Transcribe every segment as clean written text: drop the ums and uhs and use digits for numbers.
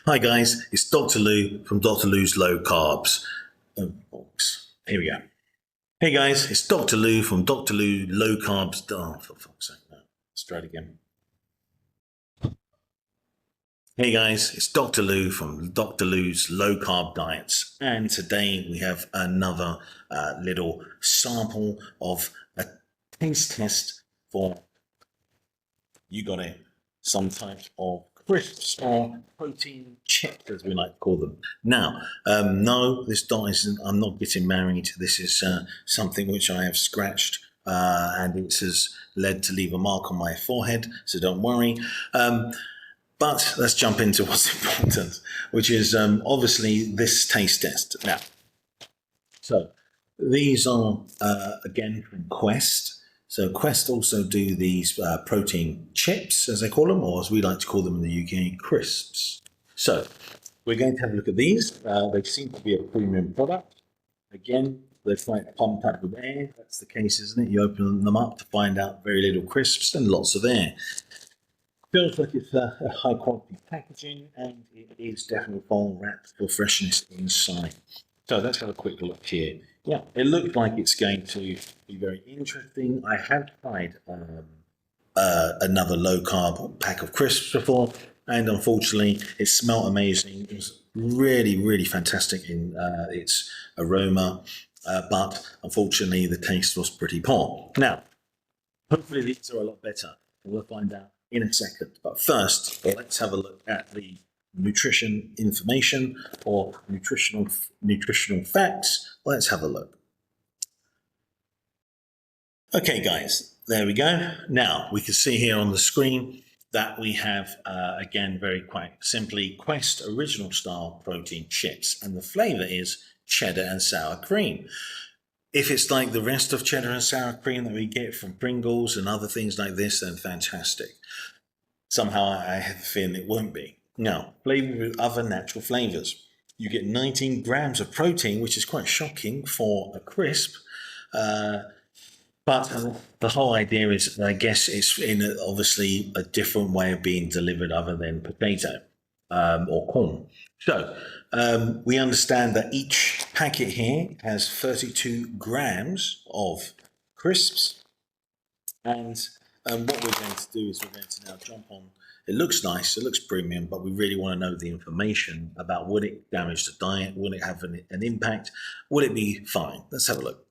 Hi guys, it's Dr. Lou from Dr. Lou's Low Carbs. Oh, box. Here we go. Hey guys, it's Dr. Lou from Dr. Lou Low Carbs. Oh, for fuck's sake, no. Let's try it again. Hey guys, it's Dr. Lou from Dr. Lou's Low Carb Diets, and today we have another little sample of a taste test for, you got it, some type of crisps or protein chips, as we like to call them. Now, no, this diet isn't, I'm not getting married. This is something which I have scratched and it has led to leave a mark on my forehead, so don't worry. But let's jump into what's important, which is obviously this taste test. Now, so these are, again, from Quest. So Quest also do these protein chips, as they call them, or as we like to call them in the UK, crisps. So we're going to have a look at these. They seem to be a premium product. Again, they're quite pumped up with air. That's the case, isn't it? You open them up to find out very little crisps and lots of air. Feels like it's a high quality packaging, and it is definitely foil wrapped for freshness inside. So let's have a quick look here. Yeah, it looks like it's going to be very interesting. I have tried another low carb pack of crisps before, and unfortunately it smelled amazing. It was really, really fantastic in its aroma, but unfortunately the taste was pretty poor. Now, hopefully these are a lot better. We'll find out in a second. But first, let's have a look at the nutrition information or nutritional facts. Let's have a look. Okay, guys, there we go. Now we can see here on the screen that we have, again, very quite simply, Quest Original Style Protein Chips, and the flavor is cheddar and sour cream. If it's like the rest of cheddar and sour cream that we get from Pringles and other things like this, then fantastic. Somehow I have a feeling it won't be. Now, flavored with other natural flavors. You get 19 grams of protein, which is quite shocking for a crisp. But the whole idea is, I guess, it's in obviously a different way of being delivered other than potato or corn. So we understand that each packet here has 32 grams of crisps. And what we're going to do is we're going to now jump on. It looks nice, it looks premium, but we really want to know the information about, would it damage the diet? Will it have an impact? Will it be fine? Let's have a look.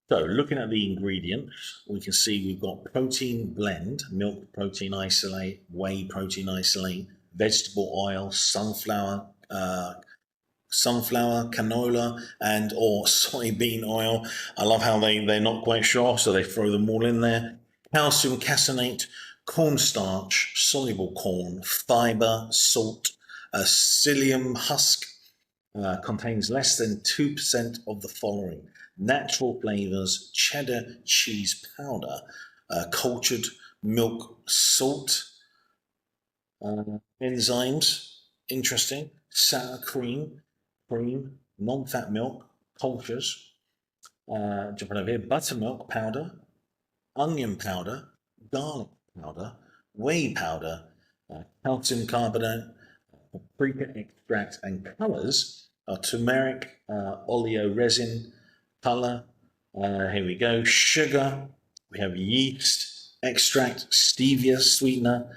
So looking at the ingredients, we can see we've got protein blend, milk protein isolate, whey protein isolate, vegetable oil, sunflower, canola, and or soybean oil. I love how they're not quite sure, so they throw them all in there. Calcium caseinate, cornstarch, soluble corn, fiber, salt, psyllium husk, contains less than 2% of the following: natural flavors, cheddar cheese powder, cultured milk salt, enzymes, interesting, sour cream, non-fat milk, cultures, jumping over here, buttermilk powder, onion powder, garlic powder, whey powder, calcium carbonate, paprika extract, and colors are turmeric, oleoresin, color, here we go, sugar, we have yeast extract, stevia sweetener,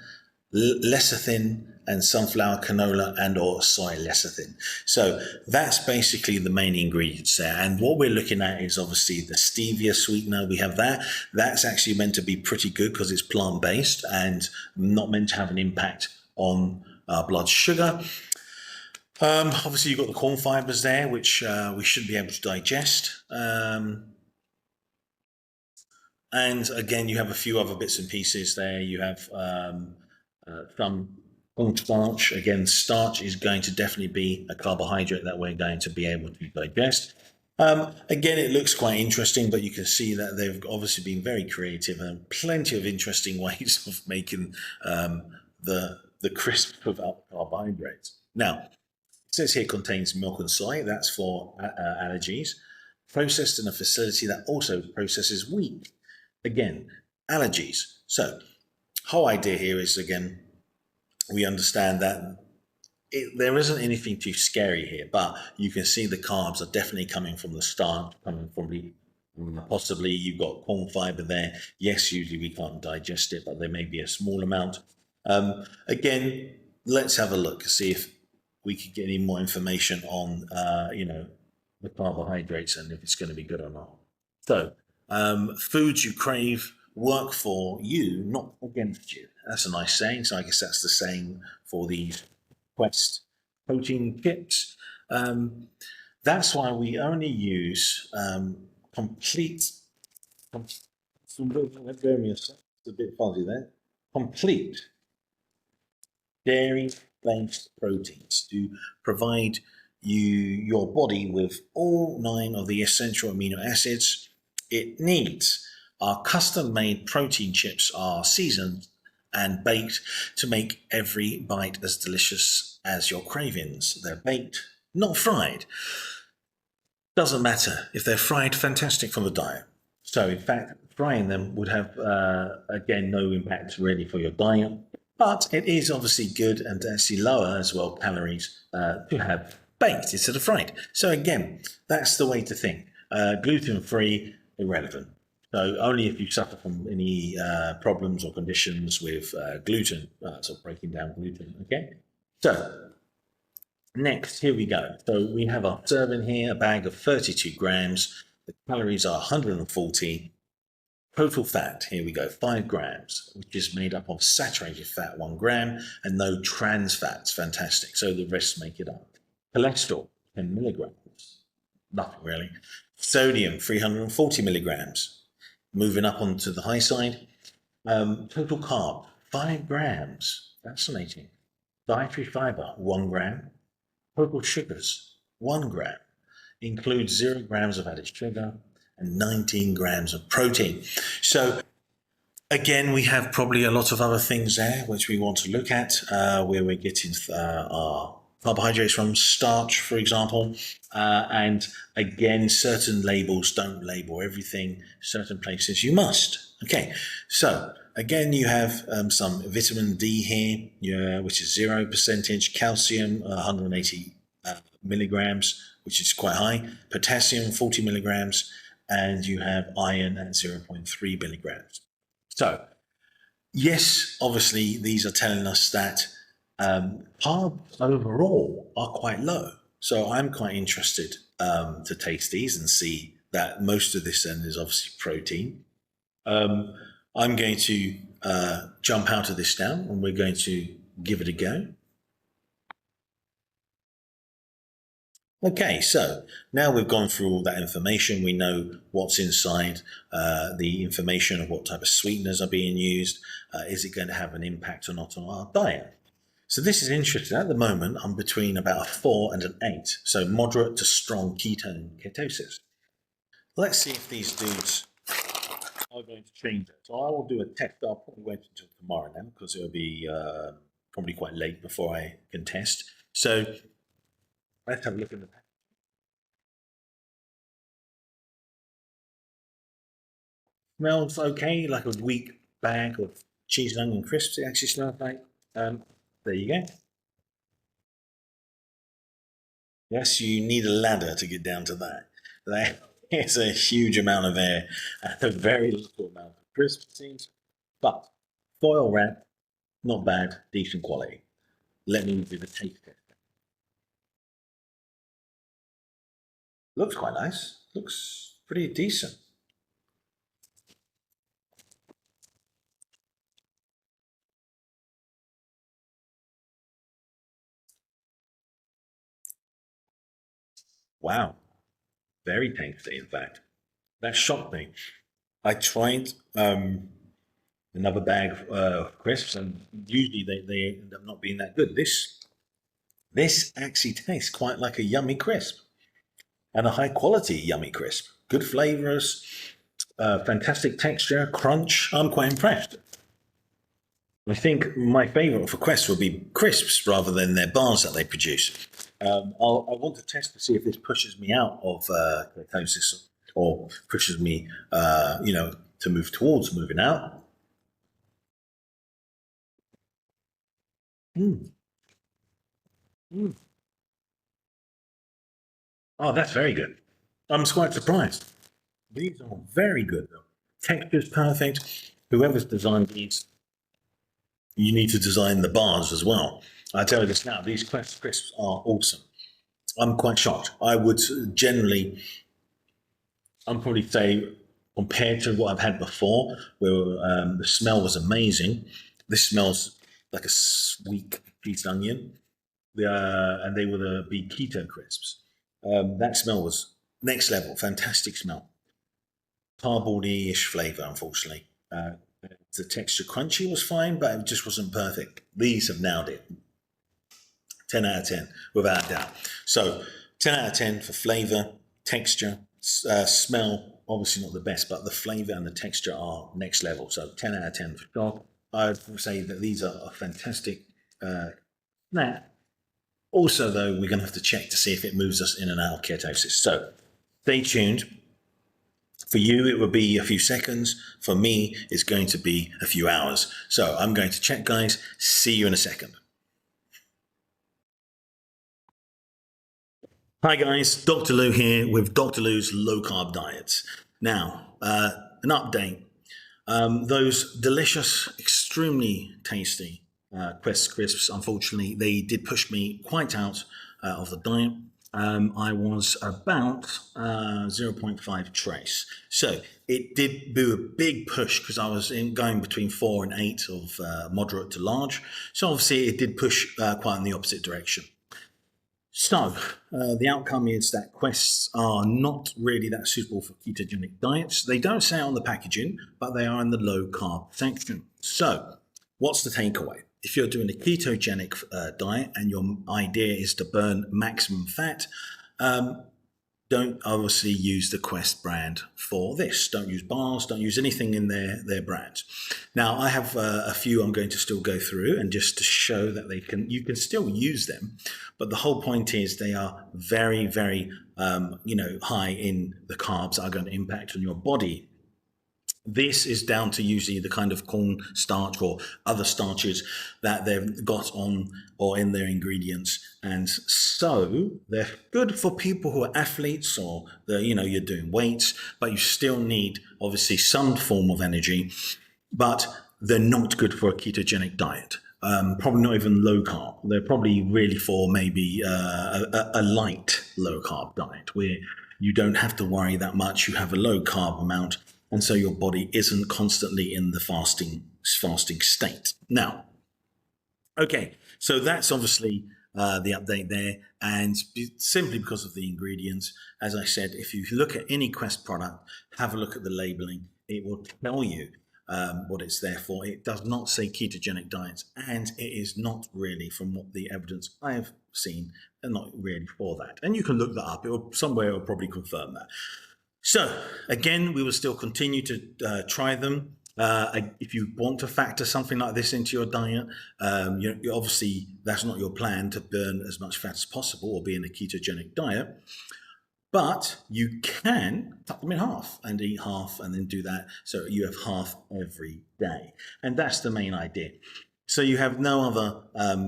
lecithin, and sunflower, canola, and or soy lecithin. So that's basically the main ingredients there. And what we're looking at is obviously the stevia sweetener. We have that. That's actually meant to be pretty good because it's plant-based and not meant to have an impact on blood sugar. Obviously you've got the corn fibers there, which we should be able to digest. And again, you have a few other bits and pieces there. You have some cornstarch. Again, starch is going to definitely be a carbohydrate that we're going to be able to digest. Again, it looks quite interesting, but you can see that they've obviously been very creative and plenty of interesting ways of making the crisp without carbohydrates. Now, it says here contains milk and soy. That's for allergies. Processed in a facility that also processes wheat. Again, allergies. So, whole idea here is, again, we understand that there isn't anything too scary here, but you can see the carbs are definitely coming from the starch, coming from the possibly you've got corn fiber there. Yes, usually we can't digest it, but there may be a small amount. Again, let's have a look, see if we could get any more information on, the carbohydrates and if it's going to be good or not. So, foods you crave work for you, not against you. That's a nice saying. So I guess that's the same for these Quest protein kits. That's why we only use complete. It's a bit fuzzy there. Complete dairy-based proteins to provide your body with all 9 of the essential amino acids it needs. Our custom-made protein chips are seasoned and baked to make every bite as delicious as your cravings. They're baked, not fried. Doesn't matter. If they're fried, fantastic for the diet. So, in fact, frying them would have, again, no impact really for your diet. But it is obviously good and actually lower as well calories to have baked instead of fried. So, again, that's the way to think. Gluten-free, irrelevant. So only if you suffer from any problems or conditions with gluten, so breaking down gluten, okay? So next, here we go. So we have our serving here, a bag of 32 grams. The calories are 140. Total fat, here we go, 5 grams, which is made up of saturated fat, 1 gram, and no trans fats, fantastic. So the rest make it up. Cholesterol, 10 milligrams, nothing really. Sodium, 340 milligrams. Moving up onto the high side, total carb, 5 grams, fascinating. Dietary fiber, 1 gram. Total sugars, 1 gram. Includes 0 grams of added sugar and 19 grams of protein. So again, we have probably a lot of other things there which we want to look at, where we're getting our carbohydrates from, starch, for example. And again, certain labels don't label everything. Certain places you must. Okay, so again, you have some vitamin D here, which is 0%, calcium, 180 milligrams, which is quite high, potassium, 40 milligrams, and you have iron at 0.3 milligrams. So, yes, obviously, these are telling us that carbs overall are quite low. So I'm quite interested to taste these and see that most of this then is obviously protein. I'm going to jump out of this now and we're going to give it a go. Okay, so now we've gone through all that information. We know what's inside, the information of what type of sweeteners are being used. Is it going to have an impact or not on our diet? So this is interesting. At the moment, I'm between about a 4 and an 8. So moderate to strong ketone ketosis. Let's see if these dudes are going to change it. So I will do a test. I'll probably wait until tomorrow now because it'll be probably quite late before I can test. So let's have a look at the pack. Smells okay, like a weak bag of cheese and onion crisps. It actually smells like. There you go. Yes, you need a ladder to get down to that. That is a huge amount of air and a very little amount of crisp, it seems. But foil wrap, not bad, decent quality. Let me do the taste test. Looks quite nice. Looks pretty decent. Wow, very tasty, in fact. That shocked me. I tried another bag of crisps, and usually they end up not being that good. This actually tastes quite like a yummy crisp, and a high quality yummy crisp. Good flavors, fantastic texture, crunch. I'm quite impressed. I think my favourite for Quest would be crisps rather than their bars that they produce. I want to test to see if this pushes me out of ketosis or pushes me, to move towards moving out. Mm. Mm. Oh, that's very good. I'm quite surprised. These are very good though. Texture's perfect. Whoever's designed these, you need to design the bars as well. I tell you this now, these Quest crisps are awesome. I'm quite shocked. I would generally, I'm probably say, compared to what I've had before, where the smell was amazing. This smells like a sweet cheese onion. And they were the big keto crisps. That smell was next level, fantastic smell. Cardboardy-ish flavor, unfortunately. The texture crunchy was fine, but it just wasn't perfect. These have nailed it. 10 out of 10, without a doubt. So 10 out of 10 for flavor, texture, smell, obviously not the best, but the flavor and the texture are next level. So 10 out of 10 for sure. I would say that these are a fantastic snack. Also, though, we're going to have to check to see if it moves us in and out of ketosis. So stay tuned. For you, it will be a few seconds. For me, it's going to be a few hours. So I'm going to check, guys. See you in a second. Hi, guys. Dr. Lou here with Dr. Lou's Low Carb Diets. Now, an update. Those delicious, extremely tasty Quest crisps, unfortunately, they did push me quite out of the diet. I was about 0.5 trace. So it did do a big push because I was going between 4 and 8 of moderate to large. So obviously it did push quite in the opposite direction. So the outcome is that quests are not really that suitable for ketogenic diets. They don't say it on the packaging, but they are in the low carb section. So what's the takeaway? If you're doing a ketogenic diet and your idea is to burn maximum fat, don't obviously use the Quest brand for this. Don't use bars, don't use anything in their brands. Now, I have a few I'm going to still go through and just to show that you can still use them. But the whole point is they are very, very, high in the carbs that are going to impact on your body. This is down to usually the kind of corn starch or other starches that they've got on or in their ingredients. And so they're good for people who are athletes or you're doing weights, but you still need obviously some form of energy, but they're not good for a ketogenic diet. Probably not even low carb. They're probably really for maybe a light low carb diet where you don't have to worry that much. You have a low carb amount, and so your body isn't constantly in the fasting state. Now, okay, so that's obviously the update there, and simply because of the ingredients, as I said, if you look at any Quest product, have a look at the labeling. It will tell you what it's there for. It does not say ketogenic diets, and it is not really, from what the evidence I have seen, and not really for that. And you can look that up. Somewhere will probably confirm that. So again, we will still continue to try them. If you want to factor something like this into your diet, obviously that's not your plan to burn as much fat as possible or be in a ketogenic diet. But you can cut them in half and eat half and then do that. So you have half every day. And that's the main idea. So you have no other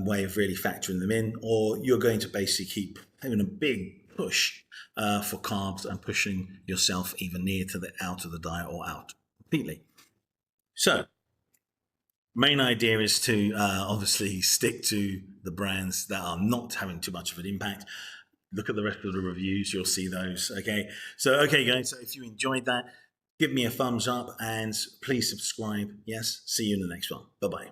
way of really factoring them in, or you're going to basically keep having a big push for carbs and pushing yourself even near to out of the diet or out completely. So main idea is to obviously stick to the brands that are not having too much of an impact. Look at the rest of the reviews, you'll see those. Okay, guys, so if you enjoyed that, give me a thumbs up and please subscribe. Yes, see you in the next one. Bye-bye.